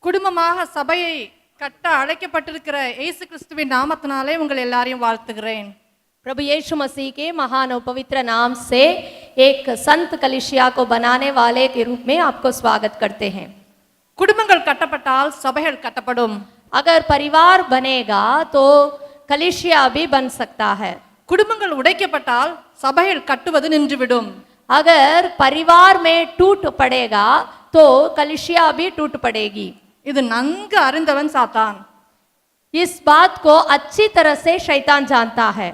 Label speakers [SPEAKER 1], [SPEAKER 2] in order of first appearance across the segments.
[SPEAKER 1] குடும்பமாக சபையை கட்ட அழைக்கப்பட்டிருக்கிற இயேசு கிறிஸ்துவின் நாமத்தினாலே உங்கள் எல்லாரையும் வாழ்த்துகிறேன்.
[SPEAKER 2] प्रभु यीशु मसीह के महान और पवित्र नाम से एक संत कलीसिया को बनाने वाले के रूप में आपको स्वागत करते हैं.
[SPEAKER 1] குடும்பங்கள் கட்டப்பட்டால் சபைகள் கட்டப்படும்.
[SPEAKER 2] अगर परिवार बनेगा तो कलीसिया भी बन सकता है.
[SPEAKER 1] குடும்பங்கள் உடைக்கப்பட்டால் சபைகள் கட்டுவது நின்றுவிடும்.
[SPEAKER 2] अगर परिवार में टूट पड़ेगा तो कलीसिया भी टूट पड़ेगी.
[SPEAKER 1] இது நன்கு அறிந்தவன் சாத்தான்.
[SPEAKER 2] इस बात को अच्छी तरह से शैतान जानता है.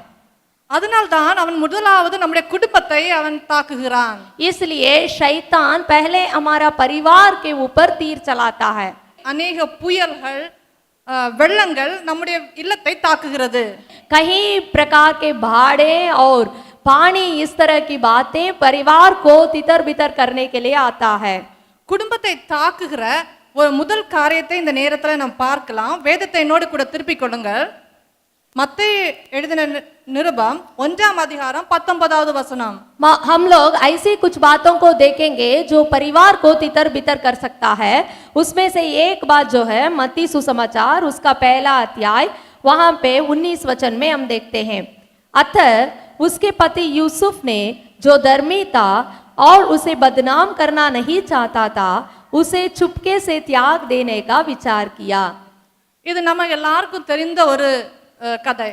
[SPEAKER 1] அதனால்தான் அவன் முதலாவது நம்முடைய குடும்பத்தை அவன் தாக்குகிறான்.
[SPEAKER 2] इसलिए शैतान पहले हमारा परिवार के ऊपर तीर चलाता है.
[SPEAKER 1] अनेक புயல்கள் வெள்ளங்கள் நம்முடைய இல்லத்தை தாக்குகிறது.
[SPEAKER 2] कई प्रकार के बाढ़े और पानी इस तरह की बातें परिवार को तितर बितर करने के लिए आता है.
[SPEAKER 1] குடும்பத்தை தாக்குகிற ஒரு முதல் காரியத்தை இந்த நேரத்தில் நாம் பார்க்கலாம். வேதத்தை என்னோடு கூட திருப்பிக் கொள்ளுங்கள். மத்தேயு எழுதின நிருபம் 1ஆம் அதிகாரம் 19வது வசனம்.
[SPEAKER 2] हम लोग ऐसी कुछ बातों को देखेंगे जो परिवार को तितर बितर कर सकता है. उसमें से एक बात जो है मत्ती सुसमाचार उसका पहला अध्याय वहां पे 19 वचन में हम देखते हैं. अतः उसके पति यूसुफ ने जो धर्मी था और उसे बदनाम करना नहीं चाहता था उसे चुपके से त्याग देने का विचार किया.
[SPEAKER 1] இது நம்ம எல்லாருக்கும் தெரிந்த ஒரு கதை.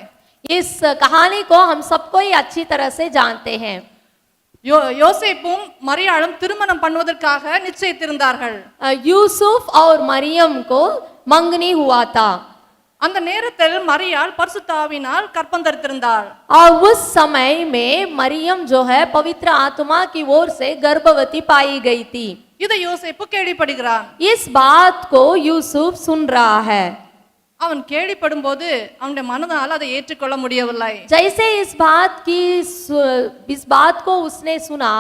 [SPEAKER 2] इस कहानी को हम सबको ही अच्छी तरह से जानते हैं.
[SPEAKER 1] யோசேப்பும் மரியாளும் திருமணம் பண்ணுவதற்காக நிச்சயித்திருந்தார்கள்.
[SPEAKER 2] यूसुफ और मरियम को मंगनी हुआ था.
[SPEAKER 1] அந்த நேரத்தில் மரியாள் பரிசுத்த ஆவியினால் கற்பந்தரித்திருந்தாள்.
[SPEAKER 2] और उस समय में मरियम जो है पवित्र आत्मा की ओर से गर्भवती पाई गई थी.
[SPEAKER 1] இதை யோசேப்பு கேள்விப்படுகிறான்.
[SPEAKER 2] इस बात को यूसुफ सुन रहा है.
[SPEAKER 1] அவன் கேள்விப்படும் போது அவனுடைய மனதால் அதை ஏற்றுக்கொள்ள முடியவில்லை.
[SPEAKER 2] जैसे इस बात को उसने सुना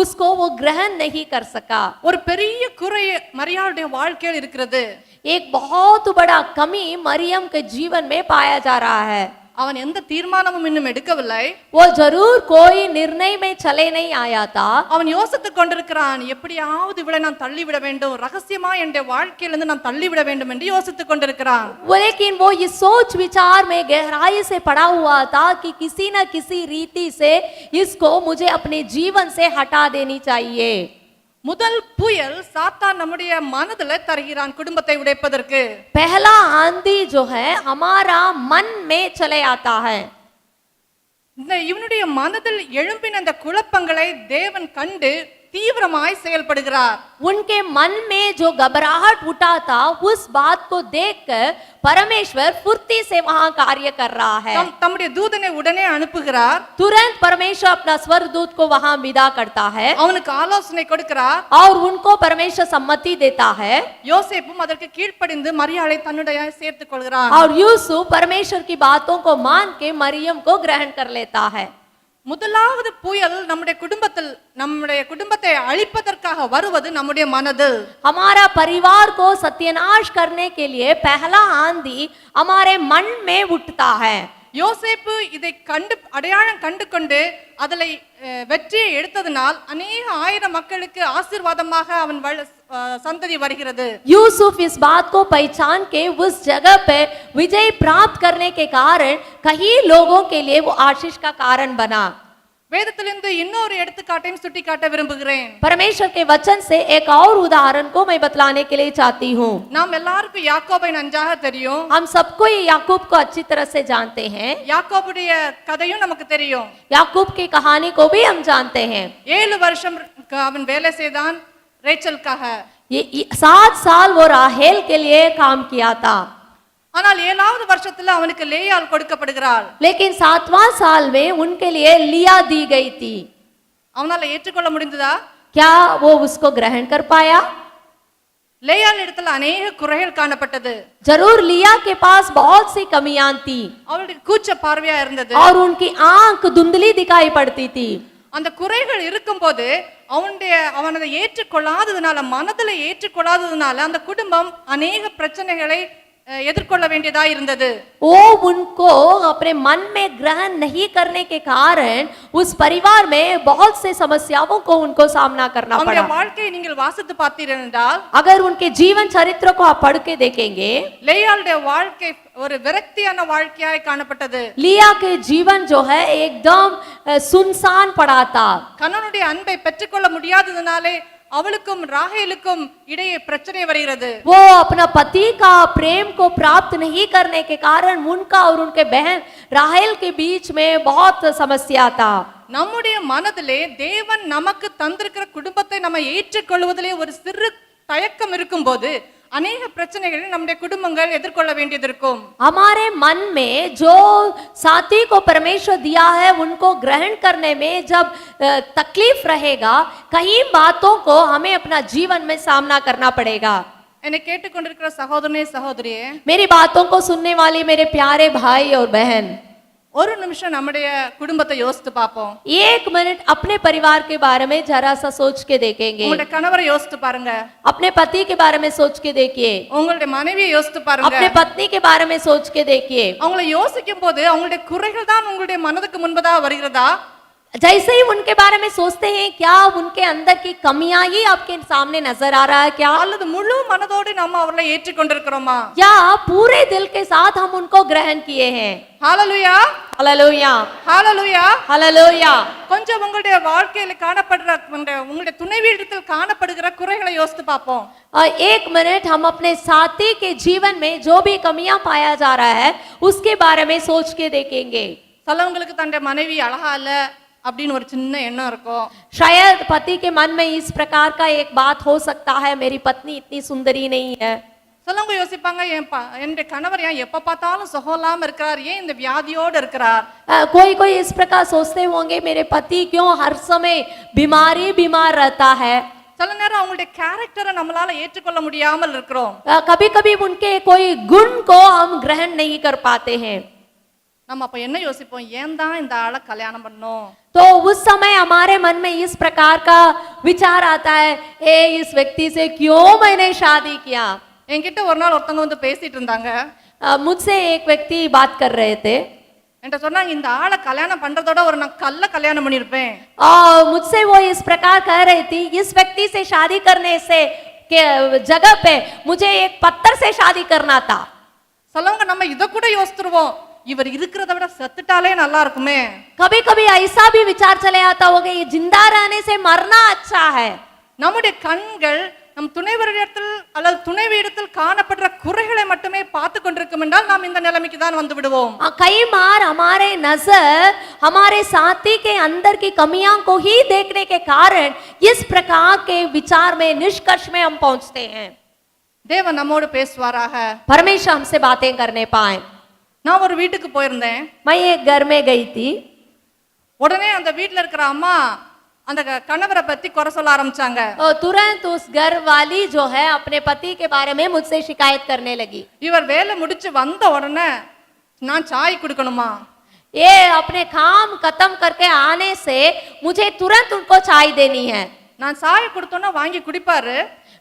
[SPEAKER 2] उसको वो ग्रहण नहीं कर सका.
[SPEAKER 1] ஒரு பெரிய குறை மரியாளுடைய வாழ்க்கையில் இருக்கிறது.
[SPEAKER 2] एक बहुत बड़ा कमी मरियम के जीवन में पाया जा रहा है.
[SPEAKER 1] அவன் எந்த தீர்மானமும் இன்னும் எடுக்கவில்லை.
[SPEAKER 2] वो जरूर कोई निर्णय में चले नहीं आया था.
[SPEAKER 1] அவன் யோசித்துக் கொண்டிருக்கிறான், எப்படியாவது இவளை நான் தள்ளிவிட வேண்டும், ரகசியமா என்னுடைய வாழ்க்கையிலிருந்து நான் தள்ளிவிட வேண்டும் என்று யோசித்துக் கொண்டிருக்கிறான்.
[SPEAKER 2] लेकिन वो ये सोच विचार में गहराई से पड़ा हुआ था कि किसी न किसी रीति से इसको मुझे अपने जीवन से हटा देनी चाहिए.
[SPEAKER 1] முதல் புயல் சாத்தான் நம்முடைய மனதில் தருகிறான் குடும்பத்தை உடைப்பதற்கு.
[SPEAKER 2] पहला आंधी जो है हमारा मन में चले आता है.
[SPEAKER 1] இவனுடைய மனதில் எழும்பின அந்த குழப்பங்களை தேவன் கண்டு தீவிரமாய் செயல்படுகிறார்.
[SPEAKER 2] उनके मन में जो घबराहट उठा था उस बात को देखकर परमेश्वर फुर्ती से वहां कार्य कर रहा है.
[SPEAKER 1] தம்முடைய தூதனை உடனே அனுப்புகிறார்.
[SPEAKER 2] तुरंत परमेश्वर अपना स्वर्गदूत को वहां विदा करता है.
[SPEAKER 1] அவனுக்கு ஆலோசனை கொடுக்கிறார்.
[SPEAKER 2] और उनको परमेश्वर सम्मति देता है.
[SPEAKER 1] யோசேப்பும் அதற்கு கீழ்ப்படிந்து மரியாளை தன்னுடைய சேர்த்துக் கொள்கிறான்.
[SPEAKER 2] और यूसुफ परमेश्वर की बातों को मान के मरियम को ग्रहण कर लेता है.
[SPEAKER 1] முதலாவது புயல் நம்முடைய குடும்பத்தை அழிப்பதற்காக வருவது நம்முடைய மனது.
[SPEAKER 2] हमारा परिवार को सत्यानाश करने के लिए पहला आंधी हमारे मन में उठता है.
[SPEAKER 1] யோசேப்பு இதை அடையாளம் கண்டு கொண்டு அதில் வெற்றியை எடுத்ததனால் अनेक ஆயிரம் மக்களுக்கு ஆசீர்வாதமாக அவன் சந்ததி வருகிறது.
[SPEAKER 2] यूसुफ इस बात को पहचान के उस जगह पे विजय प्राप्त करने के कारण कई लोगों के लिए वो आशीष का कारण बना.
[SPEAKER 1] வேதத்திலிருந்து இன்னொரு எடுத்துக்காட்டையும் சுட்டிக்காட்ட விரும்புகிறேன்.
[SPEAKER 2] परमेश्वर के वचन से एक और उदाहरण को मैं बतलाने के लिए चाहती हूँ.
[SPEAKER 1] நாம் எல்லாருக்கும் யாக்கோபை நன்றாக தெரியும்.
[SPEAKER 2] हम सबको ये याकूब को अच्छी तरह से जानते हैं.
[SPEAKER 1] யாக்கோபுடைய கதையும் நமக்கு தெரியும்.
[SPEAKER 2] याकूब की कहानी को भी हम जानते हैं.
[SPEAKER 1] 7 வருஷம் அவன் வேலை செய்தான் ரேச்சலுக்காக.
[SPEAKER 2] ये 7 साल वो राहेल के लिए काम किया था.
[SPEAKER 1] ஆனால் 7வது வருஷத்துல அவனுக்கு லேயாள் கொடுக்கப்படுகிறாள்.
[SPEAKER 2] लेकिन 7वां साल में उनके लिए लिया दी गई थी.
[SPEAKER 1] அவனால ஏற்றுக்கொள்ள முடிந்ததா?
[SPEAKER 2] क्या वो उसको ग्रहण कर पाया?
[SPEAKER 1] லேயாள் இடத்துல अनेक குறைகள் காணப்பட்டது.
[SPEAKER 2] जरूर लिया के पास बहुत सी कमियां थी.
[SPEAKER 1] அவளுடைய கூச்ச பார்வையா இருந்தது.
[SPEAKER 2] और उनकी आंख धुंधली दिखाई पड़ती थी.
[SPEAKER 1] அந்த குறைகள் இருக்கும்போது அவனதை ஏற்றுக்கொள்ளாததுனால மனதில் ஏற்றுக்கொள்ளாததுனால அந்த குடும்பம் अनेक பிரச்சனைகளை எதிர்கொள்ள வேண்டியதா இருந்தது.
[SPEAKER 2] वो उनको अपने मन में ग्रहण नहीं करने के कारण उस परिवार में बहुत से समस्याओं को उनको सामना करना
[SPEAKER 1] அவங்களுடைய
[SPEAKER 2] पड़ा।
[SPEAKER 1] வாழ்க்கையை நீங்கள் வாசித்து பார்த்தீர்கள் என்றால்
[SPEAKER 2] अगर उनके जीवन चरित्र को आप पढ़ के देखेंगे,
[SPEAKER 1] லேயாளுடைய வாழ்க்கை ஒரு விரக்தியான வாழ்க்கையாய் காணப்பட்டது.
[SPEAKER 2] लिया के जीवन जो है एकदम सुनसान पड़ा था।
[SPEAKER 1] கணவனுடைய அன்பை பெற்றுக்கொள்ள முடியாததினாலே அவளுக்கும் ராகேலுக்கும் இடையே பிரச்சனை வருகிறது.
[SPEAKER 2] वो अपना पति का प्रेम को प्राप्त नहीं करने के कारण उनका और उनके बहन राहेल के बीच में बहुत समस्या था।
[SPEAKER 1] நம்முடைய மனதிலே தேவன் நமக்கு தந்திருக்கிற குடும்பத்தை நம்ம ஏற்றுக்கொள்வதிலே ஒரு சிறு தயக்கம் இருக்கும்போது அநேக பிரச்சனைகளை நம்முடைய குடும்பங்கள் எதிர்கொள்ள வேண்டியது இருக்கும்.
[SPEAKER 2] हमारे मन में जो साथी को परमेश्वर दिया है उनको ग्रहण करने में जब तकलीफ रहेगा, कई बातों को हमें अपना जीवन में सामना करना पड़ेगा।
[SPEAKER 1] என்னை கேட்டுக்கொண்டிருக்கிற சகோதரனே சகோதரியே,
[SPEAKER 2] मेरी बातों को सुनने वाले मेरे प्यारे भाई और बहन,
[SPEAKER 1] ஒரு நிமிஷம் நம்முடைய குடும்பத்தை யோசித்து பார்ப்போம்.
[SPEAKER 2] एक मिनट अपने परिवार के बारे में जरा सा सोच के देखेंगे।
[SPEAKER 1] உங்களுடைய கணவரை யோசித்து பாருங்க,
[SPEAKER 2] अपने पति के बारे में सोच के देखिए,
[SPEAKER 1] உங்களுடைய மனைவியை யோசித்து பாருங்க.
[SPEAKER 2] अपने पत्नी के बारे में सोच के देखिए।
[SPEAKER 1] அவங்களை யோசிக்கும் போது அவங்களுடைய குறைகள் தான் உங்களுடைய மனதுக்கு முன்பதாக வருகிறதா?
[SPEAKER 2] जैसे ही उनके बारे में सोचते हैं, क्या उनके अंदर की कमियां ही आपके सामने नजर आ रहा है क्या?
[SPEAKER 1] அல்லது முழு மனதோடு நம்ம அவர்களை ஏற்றுக்கொண்டிருக்கிறோமா?
[SPEAKER 2] या पूरे दिल के साथ हम उनको ग्रहण किए हैं?
[SPEAKER 1] ஹalleluya,
[SPEAKER 2] हालेलुया,
[SPEAKER 1] ஹalleluya.
[SPEAKER 2] हालेलुया।
[SPEAKER 1] கொஞ்சம் உங்களுடைய வாழ்க்கையில காணப்படுற உங்களுடைய துணைவியிடத்தில் காணப்படுகிற குறைகளை யோசித்து பார்ப்போம்.
[SPEAKER 2] एक मिनट हम अपने साथी के जीवन में जो भी कमियां पाया जा रहा है उसके बारे में सोच के देखेंगे।
[SPEAKER 1] சிலவங்களுக்கு தன்னுடைய மனைவி அழகா இல்ல அப்படின்னு ஒரு சின்ன எண்ணம் இருக்கும்.
[SPEAKER 2] शायद पति के मन में इस प्रकार का एक बात हो सकता है, मेरी पत्नी इतनी सुंदरी नहीं है।
[SPEAKER 1] சிலவங்க யோசிப்பாங்க, என்னுடைய கணவர் ஏன் எப்ப பார்த்தாலும் சுகம் இல்லாம இருக்கிறார், ஏன் இந்த வியாதியோடு இருக்கிறார்?
[SPEAKER 2] कोई कोई इस प्रकार सोचते होंगे, मेरे पति क्यों हर समय बीमार रहता है।
[SPEAKER 1] சில நேரம் அவங்களுடைய கேரக்டரை நம்மளால ஏற்றுக்கொள்ள முடியாமல் இருக்கிறோம்.
[SPEAKER 2] कभी कभी उनके कोई गुण को हम ग्रहण नहीं कर पाते हैं।
[SPEAKER 1] நம்ம அப்ப என்ன யோசிப்போம், ஏன் தான் இந்த ஆளை கல்யாணம் பண்ணோம்?
[SPEAKER 2] तो उस समय हमारे मन में इस प्रकार का विचार आता है, इस व्यक्ति से क्यों मैंने शादी किया।
[SPEAKER 1] என்கிட்ட ஒரு நாள் ஒருத்தவங்க வந்து பேசிட்டு இருந்தாங்க.
[SPEAKER 2] मुझसे एक व्यक्ति बात कर रहे थे
[SPEAKER 1] என்கிட்ட சொன்னாங்க, இந்த ஆளை கல்யாணம் பண்றதோட ஒரு நான் கல்ல கல்யாணம் பண்ணிருப்பேன்.
[SPEAKER 2] और मुझसे वो इस प्रकार कह रही थी, इस व्यक्ति से शादी करने से के जगह पे मुझे एक पत्थर से शादी करना था।
[SPEAKER 1] சிலவங்க நம்ம இத கூட யோசித்துருவோம், இவர் இருக்கிறத விட செத்துட்டாலே நல்லா இருக்குமே.
[SPEAKER 2] कभी कभी ऐसा भी विचार चले आता होगा, ये जिंदा रहने से मरना अच्छा है।
[SPEAKER 1] நம்முடைய கண்கள் நம் துணைவரிடத்தில் அல்லது துணைவியிடத்தில் காணப்படுற குறைகளை மட்டுமே பார்த்து கொண்டிருக்கும் என்றால் நாம் இந்த நிலைமைக்கு தான் வந்து விடுவோம்.
[SPEAKER 2] कई बार हमारे नजर हमारे साथी के अंदर की कमियां को ही देखने के कारण इस प्रकार के विचार में निष्कर्ष में हम पहुंचते हैं।
[SPEAKER 1] தேவன் நம்மோடு பேசுவாராக.
[SPEAKER 2] परमेश्वर हमसे बातें करने पाए।
[SPEAKER 1] நான் ஒரு வீட்டுக்கு போயிருந்தேன்.
[SPEAKER 2] मैं एक घर में गई थी।
[SPEAKER 1] உடனே அந்த வீட்ல இருக்கிற அம்மா அந்த கணவரை பத்தி குறை சொல்ல ஆரம்பிச்சாங்க.
[SPEAKER 2] और तुरंत उस घर वाली जो है अपने पति के बारे में मुझसे शिकायत करने लगी।
[SPEAKER 1] இவர் வேலை முடிச்சு வந்த உடனே நான் சாய் குடுக்கணுமா?
[SPEAKER 2] ये अपने काम खत्म करके आने से मुझे तुरंत उनको चाय देनी है।
[SPEAKER 1] நான் சாய் கொடுத்தோன்னா வாங்கி குடிப்பாரு.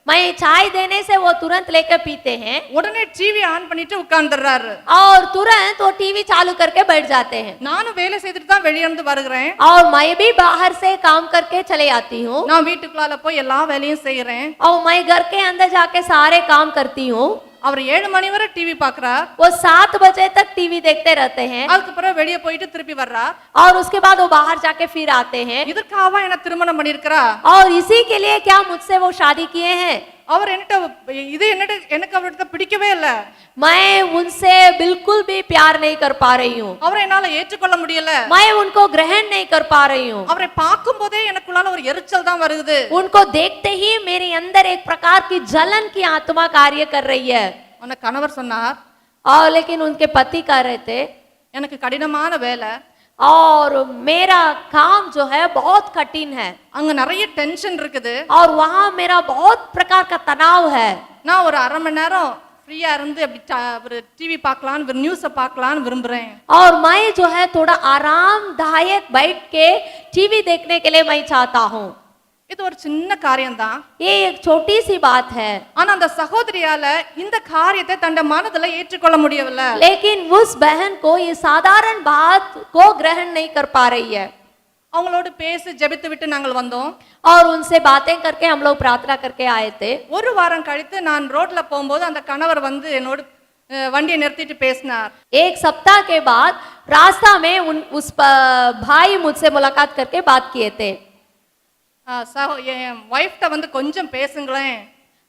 [SPEAKER 2] मैं चाय देने से वो तुरंत लेकर पीते हैं
[SPEAKER 1] உடனே டிவி ஆன் பண்ணிட்டு உட்கார்ந்துறாரு.
[SPEAKER 2] और तुरंत वो टीवी चालू करके बैठ जाते हैं।
[SPEAKER 1] நானும் வேலை செய்துட்டு தான் வெளிய இருந்து வருகிறேன்.
[SPEAKER 2] और मैं भी बाहर से काम करके चले आती हूँ
[SPEAKER 1] நான் வீட்டுக்குள்ளால போய் எல்லா வேலையும் செய்யறேன்.
[SPEAKER 2] और मैं घर के अंदर जाके सारे काम करती हूँ।
[SPEAKER 1] அவர் 7 மணி வரை டிவி பாக்குறார்.
[SPEAKER 2] वो 7 बजे तक टीवी देखते रहते हैं
[SPEAKER 1] அதுக்கு பிறகு வெளிய போயிட்டு திருப்பி வர்றார்.
[SPEAKER 2] और उसके बाद वो बाहर जाके फिर आते हैं।
[SPEAKER 1] இதற்காக என்ன திருமணம் பண்ணிருக்கிறா?
[SPEAKER 2] और इसी के लिए क्या मुझसे वो शादी किए हैं?
[SPEAKER 1] அவர் எனக்கு அவர்கிட்ட பிடிக்கவே இல்ல.
[SPEAKER 2] मैं उनसे बिल्कुल भी प्यार नहीं कर पा रही हूँ।
[SPEAKER 1] அவரை என்னால ஏற்றுக்கொள்ள முடியல.
[SPEAKER 2] मैं उनको ग्रहण नहीं कर पा रही हूँ।
[SPEAKER 1] அவரை பார்க்கும் போதே எனக்குள்ளால ஒரு எரிச்சல் தான் வருது.
[SPEAKER 2] उनको देखते ही मेरे अंदर एक प्रकार की जलन की आत्मा कार्य कर रही है।
[SPEAKER 1] உன்ன கணவர் சொன்னார்,
[SPEAKER 2] और लेकिन उनके पति कह रहे थे,
[SPEAKER 1] எனக்கு கடினமான வேலை,
[SPEAKER 2] और मेरा काम जो है बहुत कठिन है
[SPEAKER 1] அங்க நிறைய டென்ஷன் இருக்குது.
[SPEAKER 2] और वहां मेरा बहुत प्रकार का तनाव है।
[SPEAKER 1] நான் ஒரு அரை மணி நேரம் ஃப்ரீயா இருந்து அப்படி ஒரு டிவி பார்க்கலான்னு ஒரு நியூஸை பார்க்கலான்னு விரும்புறேன்.
[SPEAKER 2] और मैं जो है थोड़ा आरामदायक बैठ के टीवी देखने के लिए मैं चाहता हूँ।
[SPEAKER 1] இது ஒரு சின்ன காரியம்தான்.
[SPEAKER 2] ये एक छोटी सी बात है,
[SPEAKER 1] ஆனா அந்த சகோதரியால இந்த காரியத்தை தன் மனதுல ஏற்றுக்கொள்ள முடியவில்லை.
[SPEAKER 2] लेकिन उस बहन को ये साधारण बात को ग्रहण नहीं कर पा रही है।
[SPEAKER 1] அவங்களோடு பேசி ஜெபித்து விட்டு நாங்கள் வந்தோம்.
[SPEAKER 2] और उनसे बातें करके हम लोग प्रार्थना करके आए थे।
[SPEAKER 1] ஒரு வாரம் கழித்து நான் ரோட்ல போகும்போது அந்த கணவர் வந்து என்னோடு வண்டியை நிறுத்திட்டு பேசினார்.
[SPEAKER 2] एक सप्ताह के बाद रास्ता में उस भाई मुझसे मुलाकात करके बात किए थे।
[SPEAKER 1] என் ஒய்ஃப்ட்ட வந்து கொஞ்சம் பேசுங்களேன்.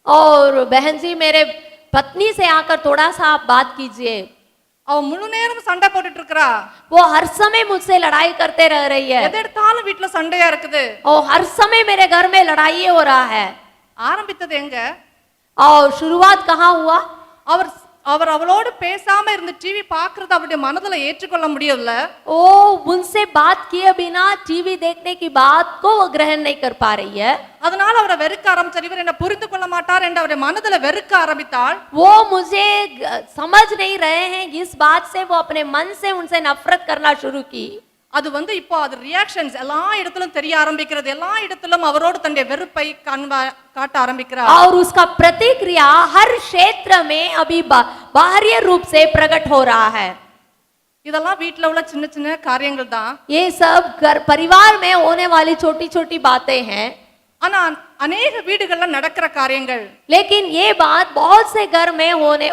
[SPEAKER 2] और बहन जी मेरे पत्नी से आकर थोड़ा सा आप बात कीजिए।
[SPEAKER 1] அவ முழு நேரம் சண்டை போட்டுட்டு இருக்கறா.
[SPEAKER 2] वो हर समय मुझसे लड़ाई करते रह रही है।
[SPEAKER 1] எது எடுத்தாலும் வீட்ல சண்டையா இருக்குது.
[SPEAKER 2] और हर समय मेरे घर में लड़ाई हो रहा है।
[SPEAKER 1] ஆரம்பித்தது எங்க?
[SPEAKER 2] और शुरुआत कहाँ हुआ?
[SPEAKER 1] அவர் அவளோடு பேசாம இருந்து டிவி பார்க்கறது அவருடைய மனதுல ஏற்றுக்கொள்ள முடியல.
[SPEAKER 2] ओ उनसे बात किए बिना टीवी देखने की बात को वो ग्रहण नहीं कर पा रही है।
[SPEAKER 1] அதனால அவரை வெறுக்க ஆரம்பிச்சார். இவர் என்ன புரிந்து கொள்ள மாட்டார் என்று அவருடைய மனதுல வெறுக்க ஆரம்பித்தாள்.
[SPEAKER 2] वो मुझे समझ नहीं रहे हैं इस बात से वो अपने मन से उनसे नफरत करना शुरू की।
[SPEAKER 1] அது வந்து இப்போ அது ரியாக்ஷன்ஸ் எல்லா இடத்திலும் தெரிய ஆரம்பிக்கிறது. எல்லா இடத்திலும் அவரோடு தன்னுடைய வெறுப்பை காட்ட ஆரம்பிக்கிறார்.
[SPEAKER 2] और उसका प्रतिक्रिया हर क्षेत्र में अभी बाहरी रूप से प्रकट हो रहा है।
[SPEAKER 1] இதெல்லாம் வீட்ல உள்ள சின்ன சின்ன காரியங்கள் தான்.
[SPEAKER 2] ये सब घर परिवार में होने वाली छोटी छोटी बातें हैं।
[SPEAKER 1] ஆனா अनेक வீடுகள்ல நடக்கிற காரியங்கள்.
[SPEAKER 2] लेकिन ये बात बहुत से घर में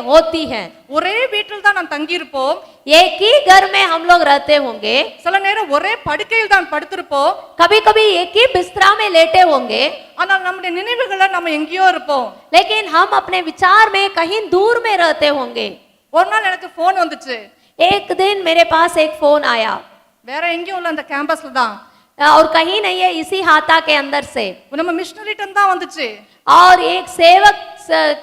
[SPEAKER 2] होती है।
[SPEAKER 1] ஒரே வீட்டில் தான் நாம் தங்கி இருப்போம்.
[SPEAKER 2] एक ही घर में हम लोग रहते होंगे।
[SPEAKER 1] சில நேரம் ஒரே படுக்கையில் தான் படுத்திருப்போம்.
[SPEAKER 2] कभी कभी एक ही बिस्तरा में लेटे होंगे।
[SPEAKER 1] ஆனால் நம்முடைய நினைவுகளை நம்ம எங்கேயோ இருப்போம்.
[SPEAKER 2] लेकिन हम अपने विचार में कहीं दूर में रहते होंगे।
[SPEAKER 1] ஒரு நாள் எனக்கு போன் வந்துச்சு.
[SPEAKER 2] एक दिन मेरे पास एक फोन आया।
[SPEAKER 1] வேற எங்கேயும் இல்ல, அந்த கேம்பஸ்ல தான்.
[SPEAKER 2] और कहीं नहीं है, इसी हाथा के अंदर से।
[SPEAKER 1] நம்ம மிஷனரிட்டன் தான் வந்துச்சு.
[SPEAKER 2] और एक सेवक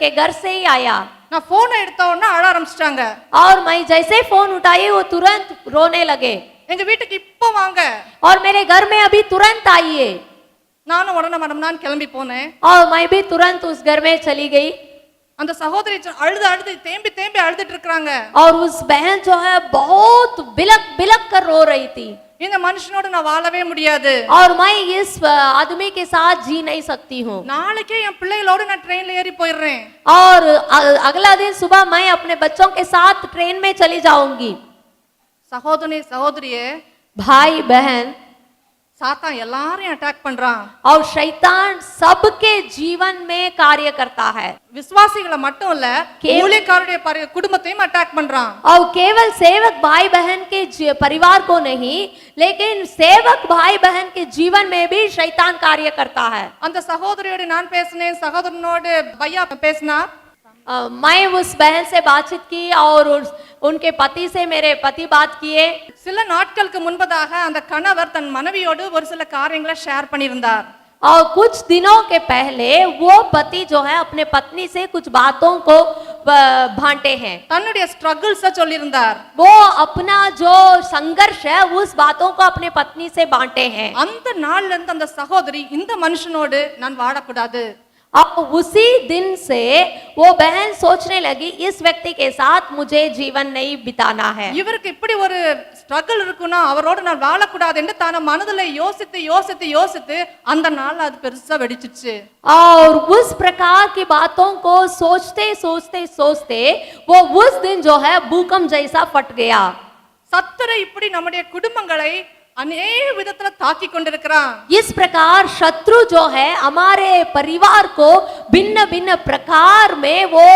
[SPEAKER 2] के घर से ही आया।
[SPEAKER 1] நான் போனை எடுத்த உடனே அழ ஆரம்பிச்சிட்டாங்க.
[SPEAKER 2] और मैं जैसे फोन उठाई वो तुरंत रोने लगे।
[SPEAKER 1] எங்க வீட்டுக்கு இப்போ வாங்க.
[SPEAKER 2] और मेरे घर में अभी तुरंत आइए।
[SPEAKER 1] நானும் உடனே நான் கிளம்பி போனேன்.
[SPEAKER 2] और मैं भी तुरंत उस घर में चली गई।
[SPEAKER 1] அந்த சகோதரி அழுது தேம்பி தேம்பி அழுதுட்டு இருக்காங்க.
[SPEAKER 2] और उस बहन जो है बहुत बिलक बिलक कर रो रही थी।
[SPEAKER 1] இந்த மனுஷனோட நான் வாழவே முடியாது.
[SPEAKER 2] और मैं इस आदमी के साथ जी नहीं सकती हूँ।
[SPEAKER 1] நாளைக்கே என் பிள்ளைகளோட நான் ட்ரெயின்ல ஏறி போயிடுறேன்.
[SPEAKER 2] और अगला दिन सुबह मैं अपने बच्चों के साथ ट्रेन में चली जाऊंगी।
[SPEAKER 1] சகோதரியே,
[SPEAKER 2] भाई बहन,
[SPEAKER 1] சாத்தான் எல்லாரையும் அட்டாக் பண்றான்.
[SPEAKER 2] और शैतान सबके जीवन में कार्य करता है।
[SPEAKER 1] விசுவாசிகளை மட்டும் இல்ல, ஊழியக்காரருடைய குடும்பத்தையும் அட்டாக் பண்றான்.
[SPEAKER 2] और केवल सेवक भाई बहन के परिवार को नहीं, लेकिन सेवक भाई बहन के जीवन में भी शैतान कार्य करता है।
[SPEAKER 1] அந்த சகோதரியோடு நான் பேசினேன், சகோதரனோடு பையா பேசினா.
[SPEAKER 2] मैं उस बहन से बातचीत की और उनके पति से मेरे पति बात किए।
[SPEAKER 1] சில நாட்களுக்கு முன்பதாக அந்த கணவர் தன் மனைவியோடு ஒரு சில காரியங்களை ஷேர் பண்ணியிருந்தார்.
[SPEAKER 2] और कुछ दिनों के पहले वो पति जो है अपने पत्नी से कुछ बातों को बांटे हैं।
[SPEAKER 1] தன்னுடைய ஸ்ட்ரகிள்ஸ் சொல்லியிருந்தார்.
[SPEAKER 2] वो अपना जो संघर्ष है उस बातों को अपने पत्नी से बांटे हैं।
[SPEAKER 1] அந்த நாள்ல இருந்து அந்த சகோதரி இந்த மனுஷனோடு நான் வாழக்கூடாது.
[SPEAKER 2] अब उसी दिन से वो बहन सोचने लगी इस व्यक्ति के साथ मुझे जीवन नहीं बिताना है।
[SPEAKER 1] இவருக்கு இப்படி ஒரு ஸ்ட்ரகிள் இருக்குன்னா அவரோட நான் வாழக்கூடாது என்று தன மனதுல யோசித்து அந்த நாள் அது பெருசா வெடிச்சிச்சு.
[SPEAKER 2] और उस प्रकार की बातों को सोचते वो उस दिन जो है भूकंप जैसा फट गया।
[SPEAKER 1] சத்துரு இப்படி நம்முடைய குடும்பங்களை अनेक विधத்துல ताकि கொண்டிருக்கிறான்.
[SPEAKER 2] इस प्रकार शत्रु जो है हमारे परिवार को भिन्न भिन्न प्रकार में वो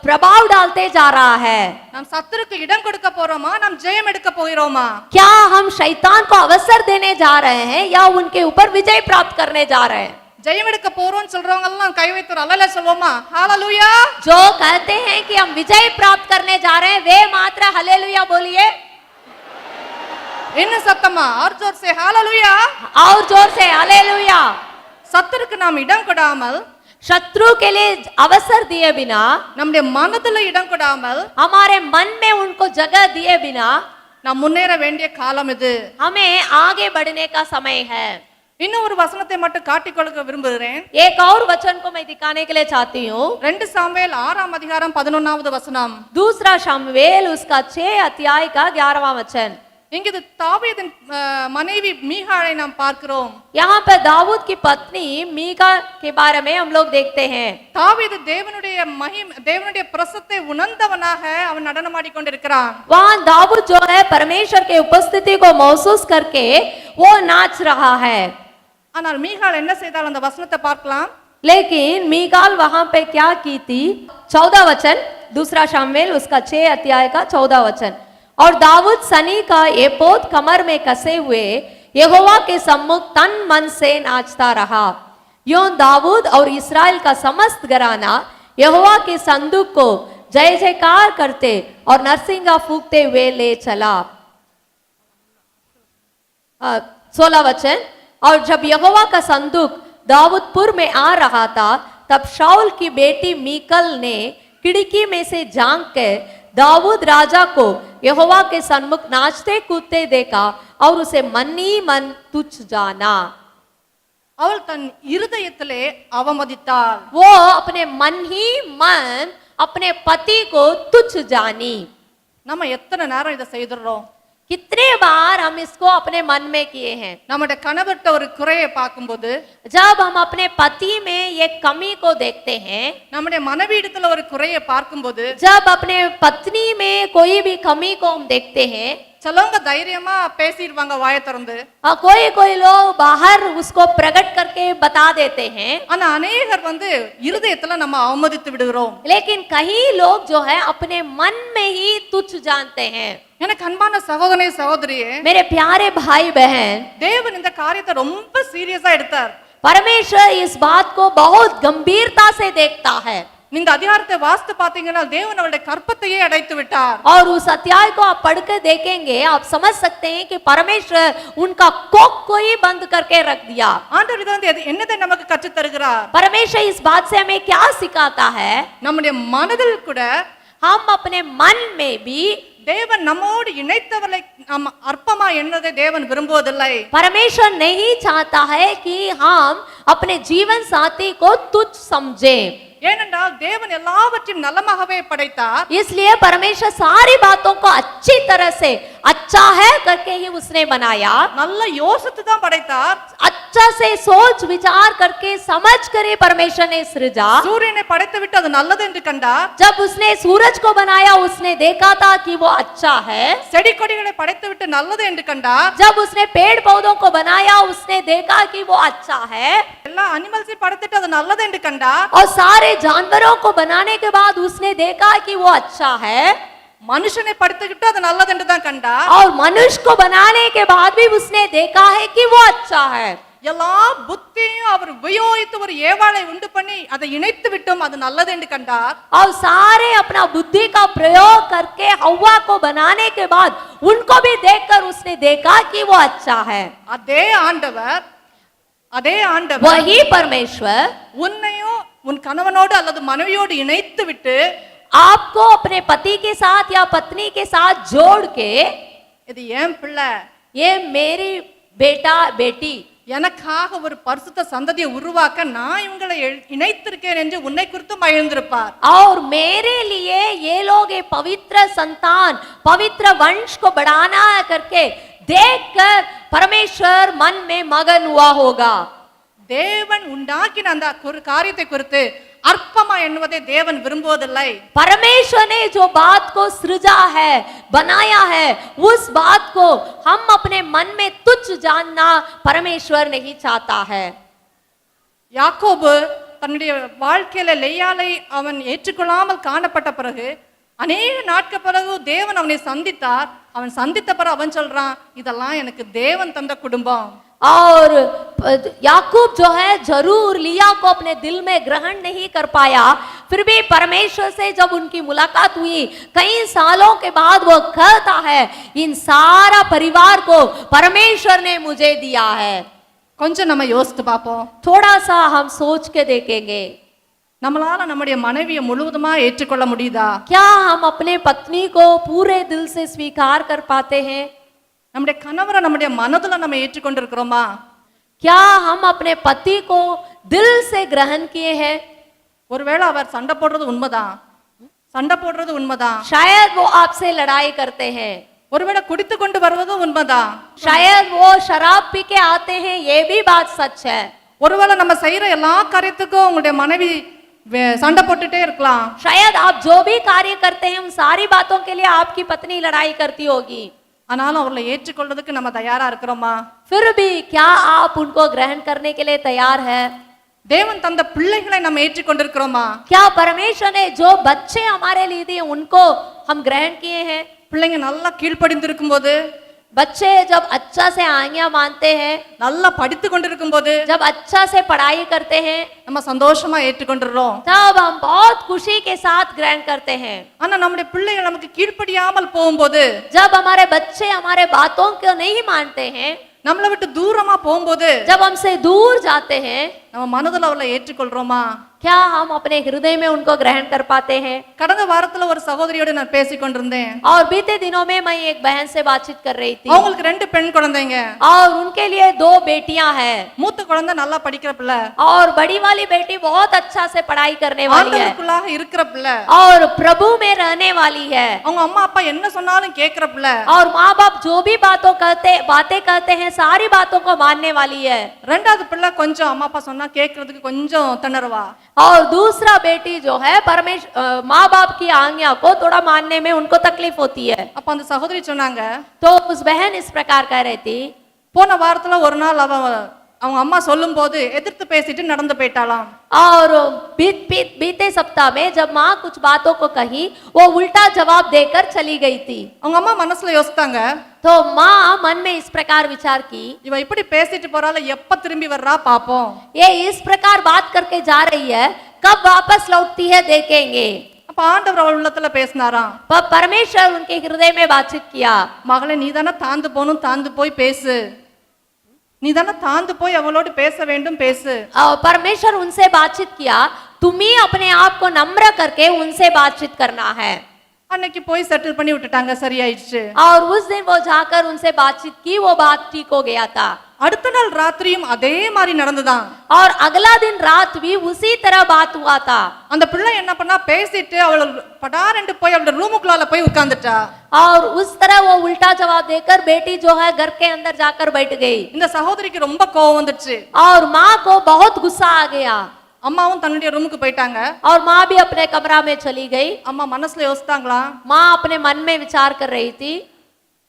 [SPEAKER 2] प्रभाव डालते जा रहा है।
[SPEAKER 1] நாம் சத்துருக்கு இடம் கொடுக்க போறோமா, நாம் ஜெயம் எடுக்க போகிறோமா?
[SPEAKER 2] क्या हम शैतान को अवसर देने जा रहे हैं या उनके ऊपर विजय प्राप्त करने जा रहे हैं?
[SPEAKER 1] ஜெயம் எடுக்க போறோம்னு சொல்றவங்க எல்லாம் கை வைத்து அல்லேலூயா சொல்வோமா? ஹalleluya.
[SPEAKER 2] जो कहते हैं कि हम विजय प्राप्त करने जा रहे हैं वे मात्र हालेलुया बोलिए।
[SPEAKER 1] என்ன சத்தமா? और जोर से हालेलुया.
[SPEAKER 2] और जोर से हालेलुया।
[SPEAKER 1] சத்துருக்கு நாம் இடம் கொடாமல்,
[SPEAKER 2] शत्रु के लिए अवसर दिए बिना,
[SPEAKER 1] நம்முடைய மனதுல இடம் கொடாமல்,
[SPEAKER 2] हमारे मन में उनको जगह दिए बिना
[SPEAKER 1] நாம் முன்னேற வேண்டிய காலம் இது.
[SPEAKER 2] हमें आगे बढ़ने का समय है।
[SPEAKER 1] இன்னும் ஒரு வசனத்தை மட்டும் காட்டிக் கொடுக்க விரும்புகிறேன்.
[SPEAKER 2] एक और वचन को मैं दिखाने के लिए चाहती हूँ।
[SPEAKER 1] 2 சாமுவேல் 6ஆம் அதிகாரம் 11வது வசனம்.
[SPEAKER 2] दूसरा शमूएल उसका 6 अध्याय का 11वां वचन।
[SPEAKER 1] இங்க இது தாவீதின் மனைவி மீகாளை நாம் பார்க்கிறோம்.
[SPEAKER 2] यहाँ पर दाऊद की पत्नी मीका के बारे में हम लोग देखते हैं।
[SPEAKER 1] தாவீது தேவனுடைய பிரசத்தை உணர்ந்தவனாக அவன் நடனமாடிக் கொண்டிருக்கிறான்.
[SPEAKER 2] वहाँ दाऊद जो है परमेश्वर के उपस्थिति को महसूस करके वो नाच रहा है।
[SPEAKER 1] ஆனால் மீகாள் என்ன செய்தால் அந்த वचनத்தை பார்க்கலாம்.
[SPEAKER 2] लेकिन मीकाल वहां पे क्या की थी? 14 वचन, दूसरा शामुएल उसका 6 अध्याय का 14 वचन। और दाऊद सनी का एपोद कमर में कसे हुए यहोवा के सम्मुख तन मन से नाचता रहा। यूं दाऊद और इस्राएल का समस्त घराना यहोवा के संदूक को जय जयकार करते और नरसिंगा फूंकते हुए ले चला। 16 वचन। और जब यहोवा का संदूक दाऊदपुर में आ रहा था तब शाऊल की बेटी मीकल ने खिड़की में से झांक कर दाऊद राजा को यहोवा के सन्मुख नाचते कूदते देखा और उसे मन ही मन तुच्छ जाना।
[SPEAKER 1] அவள் தன் இருதயத்திலே அவமதித்தாள்.
[SPEAKER 2] वो अपने मन ही मन अपने पति को तुच्छ जानी।
[SPEAKER 1] நம்ம எத்தனை நேரம் இதை செய்துறோம்?
[SPEAKER 2] कितने बार हम इसको अपने मन में किए हैं?
[SPEAKER 1] நம்முடைய கணவர்கிட்ட ஒரு குறையை பார்க்கும்போது,
[SPEAKER 2] जब हम अपने पति में एक कमी को देखते हैं,
[SPEAKER 1] நம்முடைய மனைவியிடத்துல ஒரு குறையை பார்க்கும்போது,
[SPEAKER 2] जब अपने पत्नी में कोई भी कमी को हम देखते हैं,
[SPEAKER 1] சிலவங்க தைரியமா பேசிடுவாங்க வாயை திறந்து.
[SPEAKER 2] कोई कोई लोग बाहर उसको प्रकट करके बता देते हैं,
[SPEAKER 1] ஆனா அநேகர் இருதயத்துல நம்ம அவமதித்து விடுகிறோம்.
[SPEAKER 2] लेकिन कई लोग जो है अपने मन में ही तुच्छ जानते हैं।
[SPEAKER 1] எனக்கு அன்பான சகோதரனே சகோதரியே,
[SPEAKER 2] मेरे प्यारे भाई बहन,
[SPEAKER 1] தேவன் இந்த காரியத்தை ரொம்ப சீரியஸா எடுத்தார்.
[SPEAKER 2] परमेश्वर इस बात को बहुत गंभीरता से देखता है।
[SPEAKER 1] நீங்க அதிகாரத்தை வாசித்து பாத்தீங்கன்னா தேவன் அவளுடைய கற்பத்தையே அடைத்து விட்டார்.
[SPEAKER 2] और उस अध्याय को आप पढ़कर देखेंगे, आप समझ सकते हैं कि परमेश्वर उनका कोख को ही बंद करके रख दिया।
[SPEAKER 1] ஆண்டவர் இது என்னதை நமக்கு கற்றுத் தருகிறார்?
[SPEAKER 2] परमेश्वर इस बात से हमें क्या सिखाता है?
[SPEAKER 1] நம்முடைய மனதில் கூட
[SPEAKER 2] हम अपने मन में भी
[SPEAKER 1] தேவன் நம்மோடு இணைத்தவரை நம்ம அற்பமா எண்ணதை தேவன் விரும்புவதில்லை.
[SPEAKER 2] परमेश्वर नहीं चाहता है कि हम अपने जीवन साथी को तुच्छ समझें।
[SPEAKER 1] ஏனென்றால் தேவன் எல்லாவற்றையும் நலமாகவே படைத்தார்.
[SPEAKER 2] इसलिए परमेश्वर सारी बातों को अच्छी तरह से अच्छा है करके ही उसने बनाया।
[SPEAKER 1] நல்ல யோசித்து தான் படைத்தார்.
[SPEAKER 2] अच्छा से सोच विचार करके समझ कर ही परमेश्वर ने सृजा।
[SPEAKER 1] சூரியனை படைத்து விட்டு அது நல்லது என்று கண்டார்.
[SPEAKER 2] जब उसने सूरज को बनाया उसने देखा था कि वो अच्छा है।
[SPEAKER 1] செடி கொடிகளை படைத்து விட்டு நல்லது என்று கண்டார்.
[SPEAKER 2] जब उसने पेड़ पौधों को बनाया उसने देखा कि वो अच्छा है।
[SPEAKER 1] எல்லா அனிமல்ஸையும் படைத்துட்டு அது நல்லது என்று கண்டார்.
[SPEAKER 2] और सारे जानवरों को बनाने के बाद उसने देखा कि वो अच्छा है।
[SPEAKER 1] மனுஷனை படைத்துக்கிட்டு அது நல்லது என்று தான் கண்டார்.
[SPEAKER 2] और मनुष्य को बनाने के बाद भी उसने देखा है कि वो अच्छा है।
[SPEAKER 1] எல்லா புத்தியும் அவர் உபயோகித்து ஒரு ஏவாளை உண்டு பண்ணி அதை இணைத்து விட்டும் அது நல்லது என்று கண்டார்.
[SPEAKER 2] और सारे अपना बुद्धि का प्रयोग करके हव्वा को बनाने के बाद उनको भी देखकर उसने देखा कि वो अच्छा है।
[SPEAKER 1] அதே ஆண்டவர்
[SPEAKER 2] वही परमेश्वर
[SPEAKER 1] உன்னையும் உன் கணவனோடு அல்லது மனைவியோடு இணைத்து விட்டு
[SPEAKER 2] आपको अपने पति के साथ या पत्नी के साथ जोड़ के,
[SPEAKER 1] இது ஏன் பிள்ளை,
[SPEAKER 2] ये मेरी बेटा बेटी,
[SPEAKER 1] எனக்காக ஒரு பரிசுத்த சந்ததியை உருவாக்க நான் இவங்களை இணைத்திருக்கேன் என்று உன்னை குறித்து மகிழ்ந்திருப்பார்.
[SPEAKER 2] और मेरे लिए ये लोग ये पवित्र संतान पवित्र वंश को बढ़ाना करके देखकर परमेश्वर मन में मगन हुआ होगा।
[SPEAKER 1] தேவன் உண்டாக்கின அந்த காரியத்தை குறித்து அற்பமா எண்ணுவதை தேவன் விரும்புவதில்லை.
[SPEAKER 2] परमेश्वर ने जो बात को सृजा है, बनाया है, उस बात को हम अपने मन में तुच्छ जानना परमेश्वर नहीं चाहता है।
[SPEAKER 1] யாக்கோபு தன்னுடைய வாழ்க்கையில லேயாளை அவன் ஏற்றுக்கொள்ளாமல் காணப்பட்ட பிறகு அநேக நாட்கள் பிறகு தேவன் அவனை சந்தித்தார். அவன் சந்தித்த பிறகு அவன் சொல்றான், இதெல்லாம் எனக்கு தேவன் தந்த குடும்பம்.
[SPEAKER 2] और याकूब जो है जरूर लिया को अपने दिल में ग्रहण नहीं कर पाया, फिर भी परमेश्वर से जब उनकी मुलाकात हुई कई सालों के बाद वो कहता है, इन सारा परिवार को परमेश्वर ने मुझे दिया है।
[SPEAKER 1] கொஞ்சம் நம்ம யோசித்து பார்ப்போம்.
[SPEAKER 2] थोड़ा सा हम सोच के देखेंगे,
[SPEAKER 1] நம்மளால நம்முடைய மனைவியை முழுவதுமா ஏற்றுக்கொள்ள முடியுதா?
[SPEAKER 2] क्या हम अपने पत्नी को पूरे दिल से स्वीकार कर पाते हैं?
[SPEAKER 1] நம்முடைய கணவரை நம்முடைய மனதுல நம்ம ஏற்றுக்கொண்டிருக்கிறோமா?
[SPEAKER 2] क्या हम अपने पति को दिल से ग्रहण किए हैं?
[SPEAKER 1] ஒருவேளை அவர் சண்டை போடுறது உண்மைதான்,
[SPEAKER 2] शायद वो आपसे लड़ाई करते हैं,
[SPEAKER 1] ஒருவேளை குடித்து கொண்டு வருவதும் உண்மைதான்.
[SPEAKER 2] शायद वो शराब पी के आते हैं, ये भी बात सच है।
[SPEAKER 1] ஒருவேளை நம்ம செய்யற எல்லா காரியத்துக்கும் உங்களுடைய மனைவி சண்டை போட்டுட்டே இருக்கலாம்.
[SPEAKER 2] शायद आप जो भी कार्य करते हैं उन सारी बातों के लिए आपकी पत्नी लड़ाई करती होगी,
[SPEAKER 1] ஆனாலும் அவர்களை ஏற்றுக்கொள்றதுக்கு நம்ம தயாரா இருக்கிறோமா?
[SPEAKER 2] फिर भी क्या आप उनको ग्रहण करने के लिए तैयार है?
[SPEAKER 1] தேவன் தந்த பிள்ளைகளை நம்ம ஏற்றுக்கொண்டிருக்கிறோமா?
[SPEAKER 2] क्या परमेश्वर ने जो बच्चे हमारे लिए दिए उनको हम ग्रहण किए हैं?
[SPEAKER 1] பிள்ளைங்க நல்லா கீழ்ப்படிந்திருக்கும் போது,
[SPEAKER 2] बच्चे जब अच्छा से आज्ञा मानते हैं,
[SPEAKER 1] நல்லா படித்து கொண்டிருக்கும் போது
[SPEAKER 2] जब अच्छा से पढ़ाई करते हैं,
[SPEAKER 1] நம்ம சந்தோஷமா ஏற்றுக்கொண்டிருக்கிறோம்.
[SPEAKER 2] तब हम बहुत खुशी के साथ ग्रहण करते हैं।
[SPEAKER 1] ஆனா நம்முடைய பிள்ளைகள் நமக்கு கீழ்ப்படியாமல் போகும்போது,
[SPEAKER 2] जब हमारे बच्चे हमारे बातों को नहीं मानते हैं,
[SPEAKER 1] நம்மளை விட்டு தூரமா போகும்போது
[SPEAKER 2] जब हमसे दूर जाते हैं,
[SPEAKER 1] நம்ம மனதுல அவளை ஏற்றுக்கொள்றோமா?
[SPEAKER 2] क्या हम अपने हृदय में उनको ग्रहण कर पाते हैं?
[SPEAKER 1] கடந்த வாரத்துல ஒரு சகோதரியோட நான் பேசிக் கொண்டிருந்தேன்.
[SPEAKER 2] और बीते दिनों में मैं एक बहन से बातचीत कर रही थी,
[SPEAKER 1] அவங்களுக்கு 2 பெண் குழந்தைங்க.
[SPEAKER 2] और उनके लिए 2 बेटियां हैं,
[SPEAKER 1] மூத்த குழந்தை நல்லா படிக்கிற பிள்ளை,
[SPEAKER 2] और बड़ी वाली बेटी बहुत अच्छा से पढ़ाई करने वाली है
[SPEAKER 1] ஆண்டவருக்குள்ளாக இருக்கிற பிள்ளை,
[SPEAKER 2] और प्रभु में रहने वाली है,
[SPEAKER 1] அவங்க அம்மா அப்பா என்ன சொன்னாலும் கேட்கிற பிள்ளை.
[SPEAKER 2] और माँ बाप जो भी बातें कहते हैं सारी बातों को मानने वाली है।
[SPEAKER 1] ரெண்டாவது பிள்ளை கொஞ்சம் அம்மா அப்பா சொன்னா கேட்கறதுக்கு கொஞ்சம் திணறுவா.
[SPEAKER 2] और दूसरा बेटी जो है माँ बाप की आज्ञा को थोड़ा मानने में उनको तकलीफ होती है।
[SPEAKER 1] அப்ப அந்த சகோதரி சொன்னாங்க,
[SPEAKER 2] तो उस बहन इस प्रकार कह रही थी,
[SPEAKER 1] போன வாரத்துல ஒரு நாள் அவங்க அம்மா சொல்லும் போது எதிர்த்து பேசிட்டு நடந்து போயிட்டாளாம்.
[SPEAKER 2] और बीते सप्ताह में जब माँ कुछ बातों को कही, वो उल्टा जवाब देकर चली गई थी।
[SPEAKER 1] அவங்க அம்மா மனசுல யோசித்தாங்க,
[SPEAKER 2] तो माँ मन में इस प्रकार विचार की,
[SPEAKER 1] இவ இப்படி பேசிட்டு போறால, எப்ப திரும்பி வர்றா பாப்போம்.
[SPEAKER 2] ये इस प्रकार बात करके जा रही है, कब वापस लौटती है देखेंगे।
[SPEAKER 1] அப்ப ஆண்டவர் அவள் உள்ளத்துல பேசினாராம்,
[SPEAKER 2] परमेश्वर उनके हृदय में बातचीत किया,
[SPEAKER 1] மகளே நீதானே தாழ்ந்து போகணும், தாழ்ந்து போய் பேசு, நீதானே தாழ்ந்து போய் அவளோடு பேச வேண்டும், பேசு.
[SPEAKER 2] परमेश्वर उनसे बातचीत किया, तुम ही अपने आप को नम्र करके उनसे बातचीत करना है।
[SPEAKER 1] அன்னைக்கு போய் செட்டில் பண்ணி விட்டுட்டாங்க, சரியாயிடுச்சு.
[SPEAKER 2] और उस दिन वो जाकर उनसे बातचीत की, वो बात ठीक हो गया था।
[SPEAKER 1] அடுத்த நாள் ராத்திரியும் அதே மாதிரி நடந்துதான்.
[SPEAKER 2] और अगला दिन रात भी उसी तरह बात हुआ था।
[SPEAKER 1] அந்த பிள்ளை என்ன பண்ணா, பேசிட்டு அவள் படாரெண்டு போய் அவளோட ரூமுக்குள்ளால போய் உட்கார்ந்துட்டா.
[SPEAKER 2] और उस तरह वो उल्टा जवाब देकर बेटी जो है घर के अंदर जाकर बैठ गई।
[SPEAKER 1] இந்த சகோதரிக்கு ரொம்ப கோவம் வந்துச்சு.
[SPEAKER 2] और माँ को बहुत गुस्सा आ गया,
[SPEAKER 1] அம்மாவும் தன்னுடைய ரூமுக்கு போயிட்டாங்க.
[SPEAKER 2] और माँ भी अपने कमरा में चली गई।
[SPEAKER 1] அம்மா மனசுல யோசித்தாங்களா,
[SPEAKER 2] माँ अपने मन में विचार कर रही थी,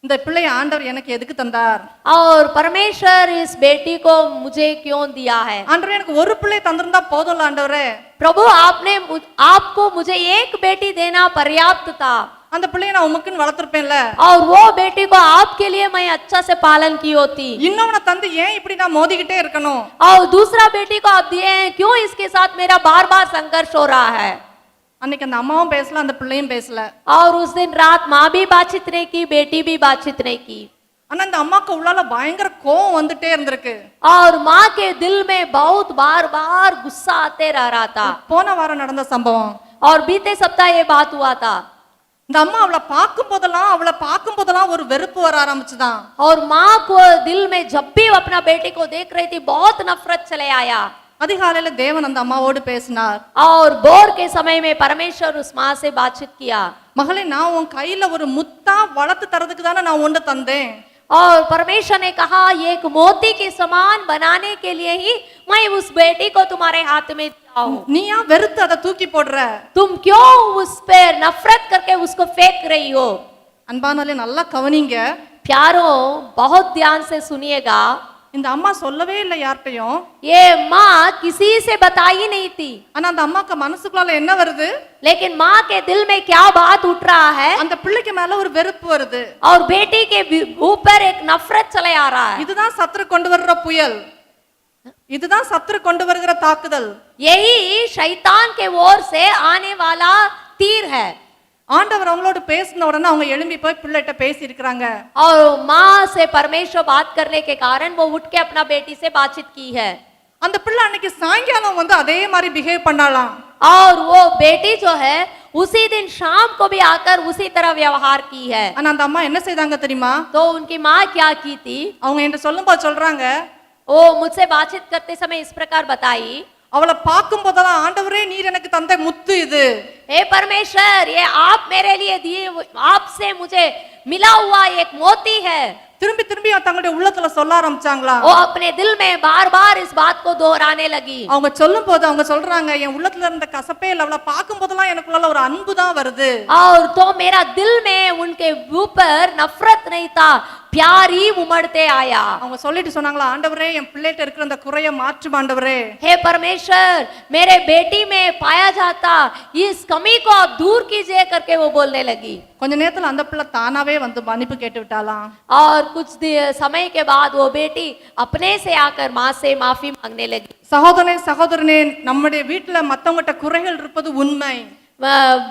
[SPEAKER 1] இந்த பிள்ளைய ஆண்டவர் எனக்கு எதுக்கு தந்தார்?
[SPEAKER 2] और परमेश्वर इस बेटी को मुझे क्यों दिया है?
[SPEAKER 1] ஆண்டவர் எனக்கு ஒரு பிள்ளை தந்திருந்தா போதும்ல ஆண்டவரே.
[SPEAKER 2] प्रभु आपको मुझे एक बेटी देना पर्याप्त था,
[SPEAKER 1] அந்த பிள்ளைய நான் உமக்குன்னு வளர்த்திருப்பேன்ல.
[SPEAKER 2] और वो बेटी को आपके लिए मैं अच्छा से पालन की होती।
[SPEAKER 1] இன்னொன்னு தந்து ஏன் இப்படி நான் மோதிக்கிட்டே இருக்கணும்?
[SPEAKER 2] और दूसरा बेटी को आप दिए हैं, क्यों इसके साथ मेरा बार बार संघर्ष हो रहा है?
[SPEAKER 1] அன்னைக்கு அந்த அம்மாவும் பேசல, அந்த பிள்ளையும் பேசல.
[SPEAKER 2] और उस दिन रात माँ भी बातचीत नहीं की, बेटी भी बातचीत नहीं की।
[SPEAKER 1] ஆனா அந்த அம்மாக்கு உள்ளால பயங்கர கோவம் வந்துட்டே இருந்திருக்கு.
[SPEAKER 2] और माँ के दिल में बहुत बार बार गुस्सा आते रह रहा था।
[SPEAKER 1] போன வாரம் நடந்த சம்பவம்.
[SPEAKER 2] और बीते सप्ताह ये बात हुआ था।
[SPEAKER 1] இந்த அம்மா அவளை பார்க்கும் போதெல்லாம் ஒரு வெறுப்பு வர ஆரம்பிச்சுதான்.
[SPEAKER 2] और माँ को दिल में जब भी अपना बेटे को देख रही थी, बहुत नफरत चले आया।
[SPEAKER 1] அதிகாலையில தேவன் அந்த அம்மாவோடு பேசினார்.
[SPEAKER 2] और भोर के समय में परमेश्वर उस माँ से बातचीत किया,
[SPEAKER 1] மகளே நான் உன் கையில ஒரு முத்தா வளர்த்து தரதுக்கு தானே நான் ஒன்று தந்தேன்.
[SPEAKER 2] और परमेश्वर ने कहा, एक मोती के समान बनाने के लिए ही मैं उस बेटी को तुम्हारे हाथ में दिया हूं।
[SPEAKER 1] நீ ஏன் வெறுத்து அதை தூக்கி போடுற?
[SPEAKER 2] तुम क्यों उस पर नफरत करके उसको फेंक रही हो?
[SPEAKER 1] அன்பானவர்களே நல்லா கவனிங்க.
[SPEAKER 2] प्यारों बहुत ध्यान से सुनिएगा,
[SPEAKER 1] இந்த அம்மா சொல்லவே இல்லை யார்கிட்டையும்.
[SPEAKER 2] ये माँ किसी से बताई नहीं थी,
[SPEAKER 1] ஆனா அந்த அம்மாக்கு மனசுக்குள்ள என்ன வருது?
[SPEAKER 2] लेकिन माँ के दिल में क्या बात उठ रहा है?
[SPEAKER 1] அந்த பிள்ளைக்கு மேல ஒரு வெறுப்பு வருது.
[SPEAKER 2] और बेटी के ऊपर एक नफरत चले आ रहा है।
[SPEAKER 1] இதுதான் சத்துரு கொண்டு வர்ற புயல், இதுதான் சத்துரு கொண்டு வருகிற தாக்குதல்.
[SPEAKER 2] यही शैतान के ओर से आने वाला तीर है।
[SPEAKER 1] ஆண்டவர் அவங்களோட பேசின உடனே அவங்க எழும்பி போய் பிள்ளைகிட்ட பேசி இருக்கிறாங்க.
[SPEAKER 2] और माँ से परमेश्वर बात करने के कारण वो उठ के अपना बेटी से बातचीत की है।
[SPEAKER 1] அந்த பிள்ளை அன்னைக்கு சாயங்காலம் வந்து அதே மாதிரி பிஹேவ் பண்ணாலாம்.
[SPEAKER 2] और वो बेटी जो है उसी दिन शाम को भी आकर उसी तरह व्यवहार की है।
[SPEAKER 1] ஆனா அந்த அம்மா என்ன செய்தாங்க தெரியுமா?
[SPEAKER 2] तो उनकी माँ क्या की थी?
[SPEAKER 1] அவங்க என்கிட்ட சொல்லும்போது சொல்றாங்க,
[SPEAKER 2] वो मुझसे बातचीत करते समय इस प्रकार बताई,
[SPEAKER 1] அவளை பார்க்கும் போதெல்லாம் ஆண்டவரே நீர் எனக்கு தந்த முத்து இது.
[SPEAKER 2] हे परमेश्वर, ये आप मेरे लिए दिए आपसे मुझे मिला हुआ एक मोती है।
[SPEAKER 1] திரும்பி திரும்பி தங்களுடைய உள்ளத்துல சொல்ல ஆரம்பிச்சாங்களா?
[SPEAKER 2] वो अपने दिल में बार बार इस बात को दोहराने लगी।
[SPEAKER 1] அவங்க சொல்லும் போது அவங்க சொல்றாங்க, என் உள்ளத்துல இருந்த கசப்பே இல்ல, அவளை பார்க்கும் போதெல்லாம் எனக்குள்ள ஒரு அன்பு தான் வருது.
[SPEAKER 2] और तो मेरा दिल में उनके ऊपर नफरत नहीं था, प्यार ही उमड़ते आया।
[SPEAKER 1] அவங்க சொல்லிட்டு சொன்னாங்களா, ஆண்டவரே என் பிள்ளைகிட்ட இருக்கிற அந்த குறைய மாற்றும் ஆண்டவரே.
[SPEAKER 2] हे परमेश्वर, मेरे बेटी में पाया जाता इस कमी को आप दूर कीजिए करके वो बोलने लगी।
[SPEAKER 1] கொஞ்ச நேரத்துல அந்த பிள்ளை தானாவே வந்து மன்னிப்பு கேட்டு விட்டாலாம்.
[SPEAKER 2] और कुछ समय के बाद वो बेटी अपने से आकर माँ से माफी मांगने लगी।
[SPEAKER 1] சகோதரனே சகோதரனே, நம்முடைய வீட்டுல மத்தவங்ககிட்ட குறைகள் இருப்பது உண்மை.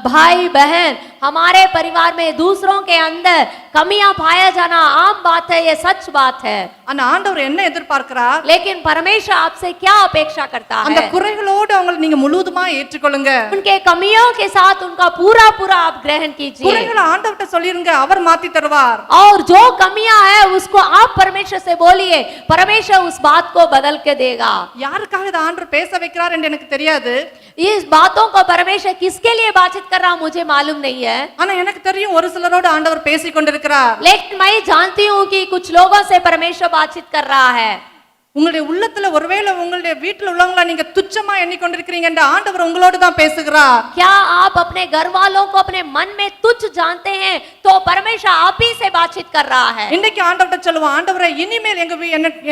[SPEAKER 2] भाई बहन, हमारे परिवार में दूसरों के अंदर कमियां पाया जाना आम बात है, ये सच बात है।
[SPEAKER 1] ஆனா ஆண்டவர் என்ன எதிர்பார்க்கிறார்?
[SPEAKER 2] लेकिन परमेश्वर आपसे क्या अपेक्षा करता
[SPEAKER 1] அந்த
[SPEAKER 2] है?
[SPEAKER 1] குறைகளோடு அவங்களை நீங்க முழுவதுமா ஏற்றுக்கொள்ளுங்க.
[SPEAKER 2] उनके कमियों के साथ उनका पूरा पूरा आप ग्रहण कीजिए।
[SPEAKER 1] குறைகளை ஆண்டவர்ட்ட சொல்லிருங்க, அவர் மாத்தி தருவார்.
[SPEAKER 2] और जो कमियां है उसको आप परमेश्वर से बोलिए, परमेश्वर उस बात को बदल के देगा।
[SPEAKER 1] யாருக்காக இதை ஆண்டவர் பேச வைக்கிறார் என்று எனக்கு தெரியாது.
[SPEAKER 2] इस बातों को परमेश्वर किसके लिए बातचीत कर रहा मुझे मालूम नहीं है,
[SPEAKER 1] ஆனா எனக்கு தெரியும் ஒரு சிலரோடு ஆண்டவர் பேசிக் கொண்டிருக்கிறார்.
[SPEAKER 2] लेकिन मैं जानती हूँ कि कुछ लोगों से परमेश्वर बातचीत कर रहा है।
[SPEAKER 1] உங்களுடைய உள்ளத்துல ஒருவேளை உங்களுடைய வீட்டுல உள்ளவங்கள நீங்க துச்சமா எண்ணிக்கொண்டிருக்கிறீங்க என்ற ஆண்டவர் உங்களோடு தான் பேசுகிறார்.
[SPEAKER 2] क्या आप अपने घर वालों को अपने मन में तुच्छ जानते हैं? तो परमेश्वर आप ही से बातचीत कर रहा है।
[SPEAKER 1] இன்னைக்கு ஆண்டவர்ட்ட சொல்லுவோம், ஆண்டவரே இனிமேல்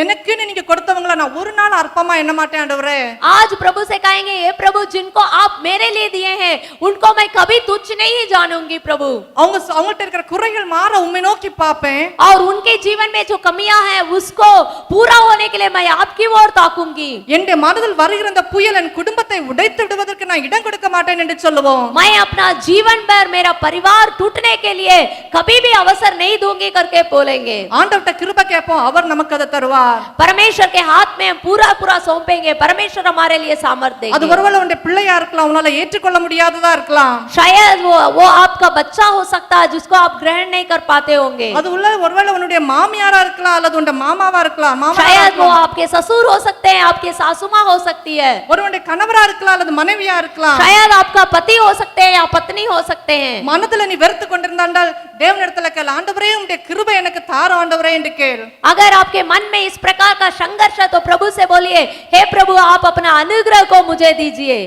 [SPEAKER 1] எனக்குன்னு நீங்க கொடுத்தவங்கள நான் ஒரு நாள் அற்பமா எண்ண மாட்டேன் ஆண்டவரே.
[SPEAKER 2] आज प्रभु से कहेंगे, हे प्रभु, जिनको आप मेरे लिए दिए हैं उनको मैं कभी तुच्छ नहीं जानूंगी प्रभु।
[SPEAKER 1] அவங்கள்ட்ட இருக்கிற குறைகள் மாற உம்மை நோக்கி பார்ப்பேன்.
[SPEAKER 2] और उनके जीवन में जो कमियां हैं उसको पूरा होने के लिए मैं आपकी ओर ताकूंगी।
[SPEAKER 1] என்னுடைய மனதில் வருகிற அந்த புயல் என் குடும்பத்தை உடைத்து விடுவதற்கு நான் இடம் கொடுக்க மாட்டேன் என்று சொல்லுவோம்.
[SPEAKER 2] मैं अपना जीवन भर मेरा परिवार टूटने के लिए कभी भी अवसर नहीं दूंगी करके बोलेंगे।
[SPEAKER 1] ஆண்டவர்ட்ட கிருபை கேட்போம், அவர் நமக்கு அதை தருவார்.
[SPEAKER 2] परमेश्वर के हाथ में पूरा पूरा सौंपेंगे, परमेश्वर हमारे लिए सामर्थ्य
[SPEAKER 1] அது
[SPEAKER 2] देंगे।
[SPEAKER 1] ஒருவேளை உன்னுடைய பிள்ளையா இருக்கலாம், உன்னால ஏற்றுக்கொள்ள முடியாததா இருக்கலாம்.
[SPEAKER 2] शायद वो आपका बच्चा हो सकता है जिसको आप ग्रहण नहीं कर पाते होंगे।
[SPEAKER 1] அது உள்ள ஒருவேளை உன்னுடைய மாமியாரா இருக்கலாம், அல்லது உன்னுடைய மாமாவா இருக்கலாம்.
[SPEAKER 2] शायद वो आपके ससुर हो सकते हैं, आपके सासू माँ हो सकती है,
[SPEAKER 1] ஒருவனுடைய கணவரா இருக்கலாம், அல்லது மனைவியா இருக்கலாம்.
[SPEAKER 2] शायद आपका पति हो सकते हैं या पत्नी हो सकते हैं।
[SPEAKER 1] மனதுல நீ வெறுத்து கொண்டிருந்தால் தேவனிடத்துல கேள், ஆண்டவரே உம்முடைய கிருபை எனக்கு தாரும் ஆண்டவரே என்று கேள்.
[SPEAKER 2] अगर आपके मन में इस प्रकार का संघर्ष है तो प्रभु से बोलिए, हे प्रभु, आप अपना अनुग्रह को मुझे दीजिए।